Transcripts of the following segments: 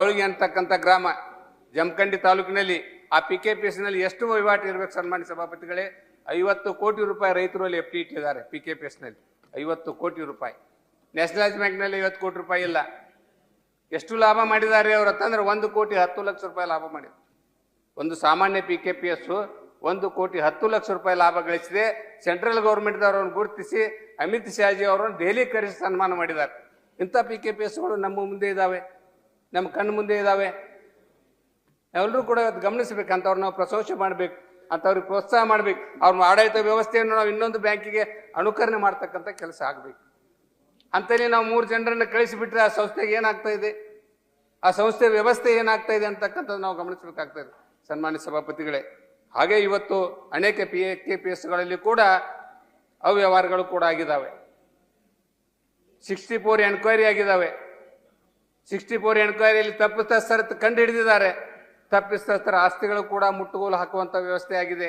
ಅವಳಿಗೆ ಅಂತಕ್ಕಂಥ ಗ್ರಾಮ ಜಮಖಂಡಿ ತಾಲೂಕಿನಲ್ಲಿ ಆ PKPS ನಲ್ಲಿ ಎಷ್ಟು ವಹಿವಾಟು ಇರಬೇಕು ಸನ್ಮಾನ್ಯ ಸಭಾಪತಿಗಳೇ? 50 ಕೋಟಿ ರೂಪಾಯಿ ರೈತರು ಅಲ್ಲಿ FD ಇಟ್ಟಿದ್ದಾರೆ PKPS ನಲ್ಲಿ. 50 ಕೋಟಿ ರೂಪಾಯಿ. ನ್ಯಾಷನಲೈಸ್ ಬ್ಯಾಂಕ್ನಲ್ಲಿ 50 ಕೋಟಿ ರೂಪಾಯಿ ಇಲ್ಲ. ಎಷ್ಟು ಲಾಭ ಮಾಡಿದ್ದಾರೆ ಅವರು ಅಂತಂದ್ರೆ 1 ಕೋಟಿ 10 ಲಕ್ಷ ರೂಪಾಯಿ ಲಾಭ ಮಾಡಿದ್ರು. ಒಂದು ಸಾಮಾನ್ಯ PKPS 1 ಕೋಟಿ 10 ಲಕ್ಷ ರೂಪಾಯಿ ಲಾಭ ಗಳಿಸಿದೆ. ಸೆಂಟ್ರಲ್ ಗೌರ್ಮೆಂಟ್ದವರನ್ನು ಗುರುತಿಸಿ ಅಮಿತ್ ಶಾಜಿ ಅವರನ್ನು ದೆಹಲಿ ಕರೆಸಿ ಸನ್ಮಾನ ಮಾಡಿದ್ದಾರೆ. ಇಂಥ PKPSಗಳು ನಮ್ಮ ಮುಂದೆ ಇದ್ದಾವೆ, ನಮ್ಮ ಕಣ್ಣು ಮುಂದೆ ಇದ್ದಾವೆ. ನಾವೆಲ್ಲರೂ ಕೂಡ ಗಮನಿಸಬೇಕು. ಅಂಥವ್ರು ನಾವು ಪ್ರಶಂಸೆ ಮಾಡಬೇಕು, ಅಂಥವ್ರಿಗೆ ಪ್ರೋತ್ಸಾಹ ಮಾಡಬೇಕು. ಅವ್ರ ಆಡಳಿತ ವ್ಯವಸ್ಥೆಯನ್ನು ನಾವು ಇನ್ನೊಂದು ಬ್ಯಾಂಕಿಗೆ ಅನುಕರಣೆ ಮಾಡ್ತಕ್ಕಂಥ ಕೆಲಸ ಆಗಬೇಕು. ಅಂತಲೇ ನಾವು 3 ಜನರನ್ನು ಕಳಿಸಿಬಿಟ್ರೆ ಆ ಸಂಸ್ಥೆಗೆ ಏನಾಗ್ತಾ ಇದೆ, ಆ ಸಂಸ್ಥೆ ವ್ಯವಸ್ಥೆ ಏನಾಗ್ತಾ ಇದೆ ಅಂತಕ್ಕಂಥದ್ದು ನಾವು ಗಮನಿಸಬೇಕಾಗ್ತದೆ ಸನ್ಮಾನ್ಯ ಸಭಾಪತಿಗಳೇ. ಹಾಗೆ ಇವತ್ತು ಅನೇಕ PKPSಗಳಲ್ಲಿ ಕೂಡ ಅವ್ಯವಹಾರಗಳು ಕೂಡ ಆಗಿದ್ದಾವೆ. 64 ಎನ್ಕ್ವೈರಿ ಆಗಿದ್ದಾವೆ. 64 ಎನ್ಕ್ವೈರಿಯಲ್ಲಿ ತಪ್ಪಿತಸ್ಥರ ಕಂಡು ಹಿಡಿದಿದ್ದಾರೆ. ತಪ್ಪಿತಸ್ಥರ ಆಸ್ತಿಗಳು ಕೂಡ ಮುಟ್ಟುಗೋಲು ಹಾಕುವಂಥ ವ್ಯವಸ್ಥೆ ಆಗಿದೆ.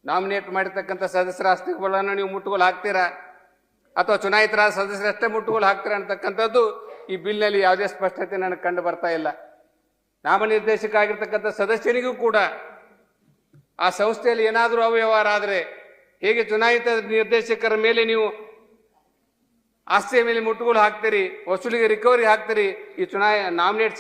ನಾಮಿನೇಟ್ ಮಾಡಿರ್ತಕ್ಕಂಥ ಸದಸ್ಯರ ಆಸ್ತಿಗಳನ್ನು ನೀವು ಮುಟ್ಟುಗೋಲು ಹಾಕ್ತೀರಾ ಅಥವಾ ಚುನಾಯಿತರಾದ ಸದಸ್ಯರಷ್ಟೇ ಮುಟ್ಟುಗೋಲು ಹಾಕ್ತೀರಾ ಅಂತಕ್ಕಂಥದ್ದು ಈ ಬಿಲ್ನಲ್ಲಿ ಯಾವುದೇ ಸ್ಪಷ್ಟತೆ ನನಗೆ ಕಂಡು ಬರ್ತಾ ಇಲ್ಲ. ನಾಮನಿರ್ದೇಶಕ ಆಗಿರ್ತಕ್ಕಂಥ ಸದಸ್ಯನಿಗೂ ಕೂಡ ಆ ಸಂಸ್ಥೆಯಲ್ಲಿ ಏನಾದರೂ ಅವ್ಯವಹಾರ ಆದರೆ ಹೇಗೆ ಚುನಾಯಿತ ನಿರ್ದೇಶಕರ ಮೇಲೆ ನೀವು ಆಸ್ತಿಯ ಮೇಲೆ ಮುಟ್ಟುಗೋಲು ಹಾಕ್ತೀರಿ, ವಸೂಲಿಗೆ ರಿಕವರಿ ಹಾಕ್ತೀರಿ, ಈ ನಾಮಿನೇಟ್